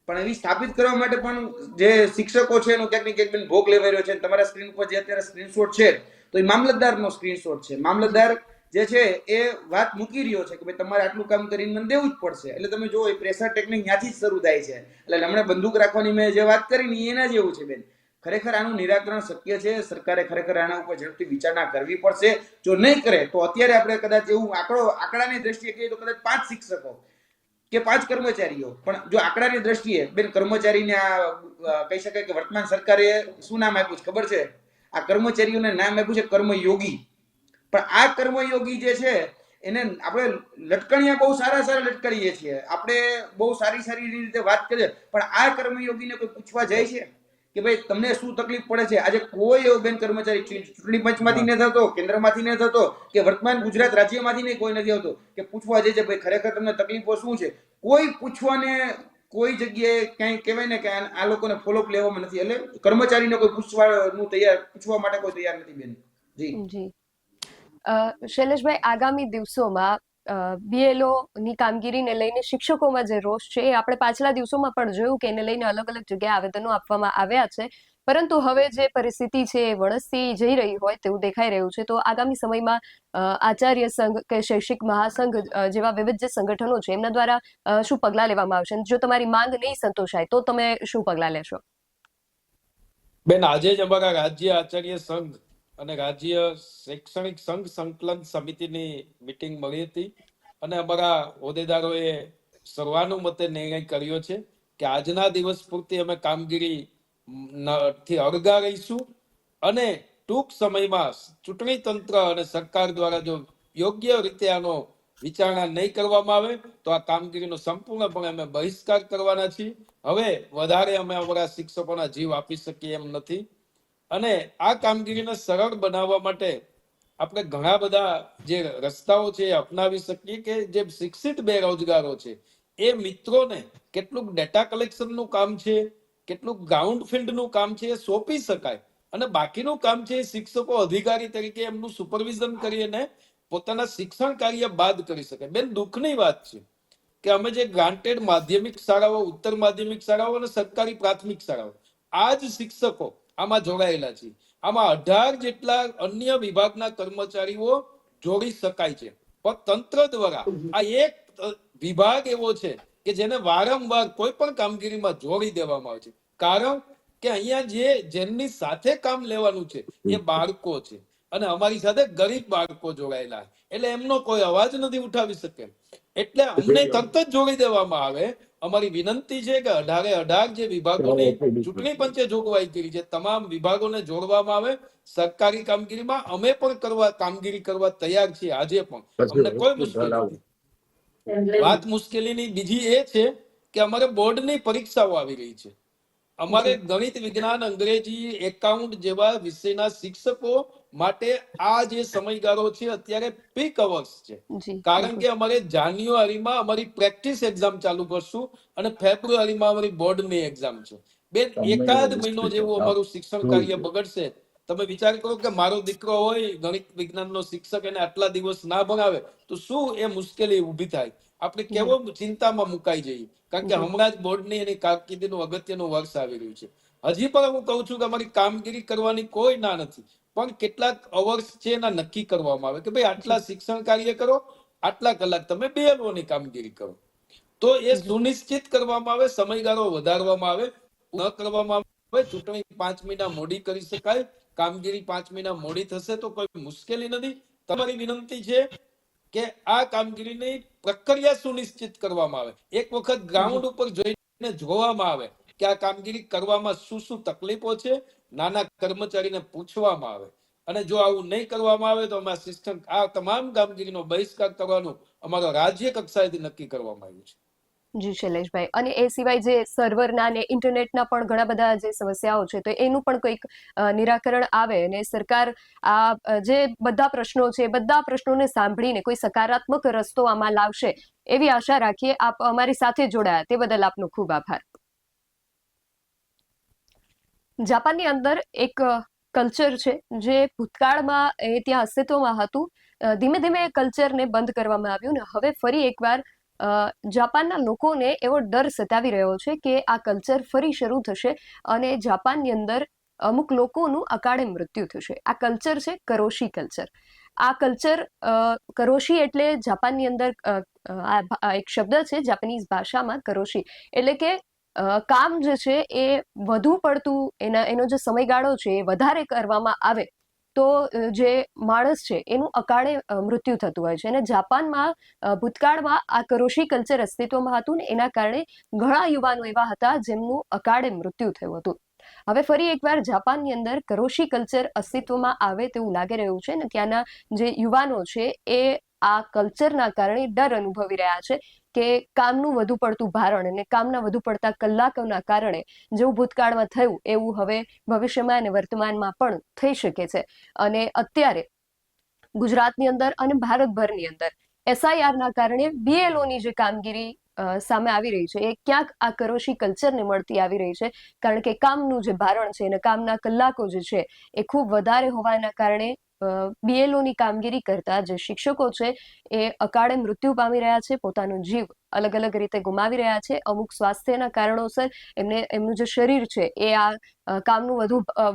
પણ એવી સ્થાપિત કરવા માટે પણ જે શિક્ષકો છે એનો ક્યાંક ને ક્યાંક ભોગ લેવાઈ રહ્યો છે. તમારા સ્ક્રીન ઉપર જે અત્યારે સ્ક્રીનશોટ છે તો એ મામલતદારનો સ્ક્રીનશોટ છે. મામલતદાર જે છે એ વાત મૂકી રહ્યો છે કે ભાઈ તમારે આટલું કામ કરીને મને દેવું જ પડશે. એટલે તમે જો એ પ્રેશર ટેકનિક ત્યાંથી જ શરૂ થાય છે. એટલે હમણાં બંદૂક રાખવાની મેં જે વાત કરી ને એના જેવું છે બેન. ખરેખર આનું નિરાકરણ શક્ય છે. સરકારે ખરેખર આના ઉપર ઝડપથી વિચારણા કરવી પડશે. જો નહીં કરે તો અત્યારે આપણે કદાચ એવું આંકડાની દ્રષ્ટિએ કહીએ તો કદાચ 5 શિક્ષકો કે 5 કર્મચારીઓ, પણ જો આંકડાની દ્રષ્ટિએ બેન કર્મચારીને આ કહી શકાય કે વર્તમાન સરકારે શું નામ આપ્યું છે ખબર છે? આ કર્મચારીઓને નામ આપ્યું છે કર્મયોગી. પણ આ કર્મયોગી જે છે એને આપણે લટકણિયા બહુ સારા લટકારીએ છીએ, આપણે બહુ સારી રીતે વાત કરીએ, પણ આ કર્મયોગીને કોઈ પૂછવા જાય છે કે ભાઈ તમને શું તકલીફ પડે છે? આજે કોઈ એવો બેન કર્મચારી ચૂંટણી પંચમાંથી ન થતો, કેન્દ્રમાંથી ન થતો કે વર્તમાન ગુજરાત રાજ્યમાંથી કોઈ નથી આવતો કે પૂછવા જાય છે ભાઈ ખરેખર તમને તકલીફો શું છે. કોઈ પૂછવાને કોઈ જગ્યાએ ક્યાંય કહેવાય ને કે આ લોકોને ફોલોઅપ લેવામાં નથી. એટલે કર્મચારીને કોઈ પૂછવા માટે કોઈ તૈયાર નથી બેન. જી શૈલેષભાઈ, આગામી દિવસોમાં બીએલઓ ની કામગીરીને લઈને શિક્ષકોમાં જે રોષ છે એ આપણે પાછલા દિવસોમાં પણ જોયું કે એને લઈને અલગ અલગ જગ્યાએ આવેદનો આપવામાં આવ્યા છે, પરંતુ હવે જે પરિસ્થિતિ છે એ વણસતી જઈ રહી હોય તેવું દેખાઈ રહ્યું છે. તો આગામી સમયમાં આચાર્ય સંઘ કે શૈક્ષિક મહાસંઘ જેવા વિવિધ જે સંગઠનો છે એમના દ્વારા શું પગલાં લેવામાં આવશે? જો તમારી માંગ નહીં સંતોષાય તો તમે શું પગલાં લેશો? બેન, આજે જ અમારા રાજ્ય આચાર્ય સંઘ અને રાજ્ય શૈક્ષણિક સંઘ સંકલન સમિતિની મીટિંગ મળી હતી અને અમારા હોદ્દેદારોએ સર્વાનુમતે નિર્ણય કર્યો છે કે આજના દિવસ પૂરતી અમે કામગીરી થી અળગા રહીશું અને ટૂંક સમયમાં ચૂંટણી તંત્ર અને સરકાર દ્વારા જો યોગ્ય રીતે આનો વિચારણા નહીં કરવામાં આવે તો આ કામગીરીનો સંપૂર્ણપણે અમે બહિષ્કાર કરવાના છીએ. હવે વધારે અમે અમારા શિક્ષકોના જીવ આપી શકીએ એમ નથી અને આ કામગીરીને સરળ બનાવવા માટે આપણે ઘણા બધા જે રસ્તાઓ છે એ અપનાવી શકીએ કે જે શિક્ષિત બેરોજગારો છે એ મિત્રોને કેટલુંક ડેટા કલેક્શનનું કામ છે, કેટલુંક ગ્રાઉન્ડ ફિલ્ડનું કામ છે એ સોંપી શકાય અને બાકીનું કામ છે એ શિક્ષકો અધિકારી તરીકે એમનું સુપરવિઝન કરીને પોતાના શિક્ષણ કાર્ય બાદ કરી શકે. બેન, દુઃખની વાત છે કે અમે જે ગ્રાન્ટેડ માધ્યમિક શાળાઓ, ઉત્તર માધ્યમિક શાળાઓ અને સરકારી પ્રાથમિક શાળાઓ આ જ શિક્ષકો આમાં જોડાયેલા છે. આમાં 18 જેટલા અન્ય વિભાગના કર્મચારીઓ જોડી શકાય છે, પણ તંત્ર દ્વારા આ એક વિભાગ એવો છે કે જેને વારંવાર કોઈ પણ કામગીરીમાં જોડી દેવામાં આવે છે. કારણ કે અહીંયા જેમની સાથે કામ લેવાનું છે એ બાળકો છે અને અમારી સાથે ગરીબ બાળકો જોડાયેલા, એટલે એમનો કોઈ અવાજ નથી ઉઠાવી શકે. એટલે અમને તરત જ જોડી દેવામાં આવે. અમારી વિનંતી છે કે 18 જે વિભાગોની ચૂંટણી પંચે જોગવાઈ કરી છે તમામ વિભાગોને જોડવામાં આવે સરકારી કામગીરીમાં. અમે પણ કામગીરી કરવા તૈયાર છીએ આજે પણ, અમને કોઈ મુશ્કેલી નથી. વાત મુશ્કેલીની બીજી એ છે કે અમારે બોર્ડની પરીક્ષાઓ આવી રહી છે. અમારે ગણિત, વિજ્ઞાન, અંગ્રેજી, એકાઉન્ટ જેવા વિષયના શિક્ષકો માટે આ જે સમયગાળો છે અત્યારે પીક અવર્સ છે, જી કારણ કે અમારે જાન્યુઆરીમાં અમારી પ્રેક્ટિસ એક્ઝામ ચાલુ કરશું અને ફેબ્રુઆરીમાં અમારી બોર્ડની એક્ઝામ છે. બેન, એકાદ મહિનો જેવું અમારું શિક્ષણ કાર્ય બગડશે. તમે વિચાર કરો કે મારો દીકરો હોય ગણિત વિજ્ઞાનનો શિક્ષક, એને આટલા દિવસ ના ભણાવે તો શું એ મુશ્કેલી ઊભી થાય, આપણે કેવો ચિંતામાં મુકાઈ જઈએ. કારણ કે હમણાં જ બોર્ડની એની કારકિર્દીનું અગત્યનું વર્ષ આવી રહ્યું છે. હજી પણ હું કહું છું કે અમારી કામગીરી કરવાની કોઈ ના નથી, પણ કેટલાક અવર્સ છે એના નક્કી કરવામાં આવે કે ભાઈ આટલા શિક્ષણ કાર્ય કરો, આટલા કલાક તમે BLO ની કામગીરી કરો. તો એ સુનિશ્ચિત કરવામાં આવે, સમયગાળો વધારવામાં આવે, ન કરવામાં આવે. ચૂંટણી 5 મહિના મોડી કરી શકાય, કામગીરી 5 મહિના મોડી થશે તો કોઈ મુશ્કેલી નથી. તમારી વિનંતી છે કે આ કામગીરીની પ્રક્રિયા સુનિશ્ચિત કરવામાં આવે. એક વખત ગ્રાઉન્ડ ઉપર જોઈને જોવામાં આવે કે આ કામગીરી કરવામાં શું શું તકલીફો છે, નાના કર્મચારીને પૂછવામાં આવે. અને જો આવું નહીં કરવામાં આવે તો અમે આ તમામ કામગીરીનો બહિષ્કાર કરવાનું અમારો રાજ્ય કક્ષાએથી નક્કી કરવામાં આવ્યું છે. જી શૈલેષભાઈ, અને એ સિવાય જે સર્વરના અને ઇન્ટરનેટના પણ ઘણા બધા જે સમસ્યાઓ છે, તો એનું પણ કંઈક નિરાકરણ આવે અને સરકાર આ જે બધા પ્રશ્નો છે, બધા પ્રશ્નોને સાંભળીને કોઈ સકારાત્મક રસ્તો આમાં લાવશે એવી આશા રાખીએ. આપ અમારી સાથે જોડાયા તે બદલ આપનો ખૂબ આભાર. જાપાનની અંદર એક કલ્ચર છે જે ભૂતકાળમાં ત્યાં અસ્તિત્વમાં હતું. ધીમે ધીમે એ કલ્ચરને બંધ કરવામાં આવ્યું ને હવે ફરી એકવાર જાપાનના લોકોને એવો ડર સતાવી રહ્યો છે કે આ કલ્ચર ફરી શરૂ થશે અને જાપાનની અંદર અમુક લોકોનું અકાળે મૃત્યુ થશે. આ કલ્ચર છે કરોશી કલ્ચર. આ કલ્ચર કરોશી એટલે જાપાનની અંદર એક શબ્દ છે જાપાનીઝ ભાષામાં કરોશી, એટલે કે કામ જે છે એ વધુ પડતું એનો જે સમયગાળો છે એ વધારે કરવામાં આવે તો જે માણસ છે એનું અકાળે મૃત્યુ થતું હોય છે. અને જાપાનમાં ભૂતકાળમાં આ કરોશી કલ્ચર અસ્તિત્વમાં હતું ને એના કારણે ઘણા યુવાનો એવા હતા જેમનું અકાળે મૃત્યુ થયું હતું. હવે ફરી એકવાર જાપાનની અંદર કરોશી કલ્ચર અસ્તિત્વમાં આવે તેવું લાગી રહ્યું છે ને ત્યાંના જે યુવાનો છે એ આ કલ્ચરના કારણે ડર અનુભવી રહ્યા છે કે કામનું વધુ પડતું ભારણ અને કામના વધુ પડતા કલાકોના કારણે જેવું ભૂતકાળમાં થયું એવું હવે ભવિષ્યમાં અને વર્તમાનમાં પણ થઈ શકે છે. અને અત્યારે ગુજરાતની અંદર અને ભારતભરની અંદર SIRના કારણે BLOની જે કામગીરી સામે આવી રહી છે એ ક્યાંક આ કરોશી કલ્ચરને મળતી આવી રહી છે, કારણ કે કામનું જે ભારણ છે અને કામના કલાકો જે છે એ ખૂબ વધારે હોવાના કારણે BLOની કામગીરી કરતા જે શિક્ષકો છે એ અકાળે મૃત્યુ પામી રહ્યા છે, પોતાનો જીવ અલગ અલગ રીતે ગુમાવી રહ્યા છે. અમુક સ્વાસ્થ્યના કારણોસર એમનું જે શરીર છે એ આ કામનું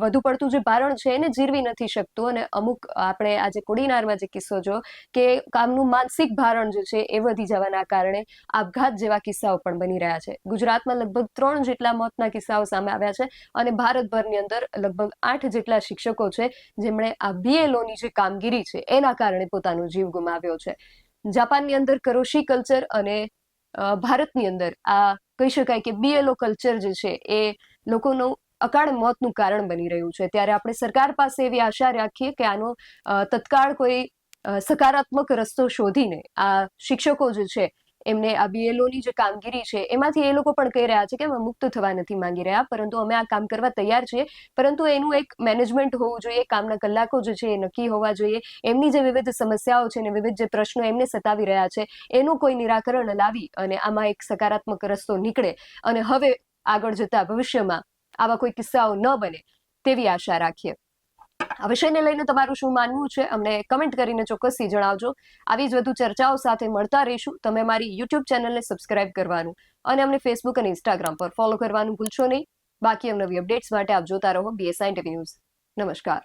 વધુ પડતું જે ભારણ છે એને જીરવી નથી શકતું અને અમુક આપણે આજે કોડીનારમાં જે કિસ્સો જો કે કામનું માનસિક ભારણ જે છે એ વધી જવાના કારણે આપઘાત જેવા કિસ્સાઓ પણ બની રહ્યા છે. ગુજરાતમાં લગભગ 3 જેટલા મોતના કિસ્સાઓ સામે આવ્યા છે અને ભારતભરની અંદર લગભગ 8 જેટલા શિક્ષકો છે જેમણે આ BLOની જે કામગીરી છે એના કારણે પોતાનો જીવ ગુમાવ્યો છે. જાપાનની અંદર કરોશી કલ્ચર અને ભારતની અંદર આ કહી શકાય કે BLO કલ્ચર જે છે એ લોકોનું અકાળ મોતનું કારણ બની રહ્યું છે. ત્યારે આપણે સરકાર પાસે એવી આશા રાખીએ કે આનો તત્કાળ કોઈ સકારાત્મક રસ્તો શોધીને આ શિક્ષકો જે છે એમને આ BLOની જે કામગીરી છે એમાંથી એ લોકો પણ કહી રહ્યા છે કે અમે મુક્ત થવા નથી માંગી રહ્યા, પરંતુ અમે આ કામ કરવા તૈયાર છીએ, પરંતુ એનું એક મેનેજમેન્ટ હોવું જોઈએ, કામના કલાકો જે છે એ નક્કી હોવા જોઈએ, એમની જે વિવિધ સમસ્યાઓ છે અને વિવિધ જે પ્રશ્નો એમને સતાવી રહ્યા છે એનું કોઈ નિરાકરણ લાવી અને આમાં એક સકારાત્મક રસ્તો નીકળે અને હવે આગળ જતા ભવિષ્યમાં આવા કોઈ કિસ્સાઓ ન બને તેવી આશા રાખીએ. આ વિષયને લઈને તમારું શું માનવું છે અમને કમેન્ટ કરીને ચોક્કસથી જણાવજો. આવી જ વધુ ચર્ચાઓ સાથે મળતા રહીશું. તમે મારી YouTube ચેનલને સબસ્ક્રાઇબ કરવાનું અને અમને Facebook અને Instagram પર ફોલો કરવાનું ભૂલશો નહીં. બાકી નવી અપડેટ્સ માટે આપ જોતા રહો BSI TV ન્યૂઝ. નમસ્કાર.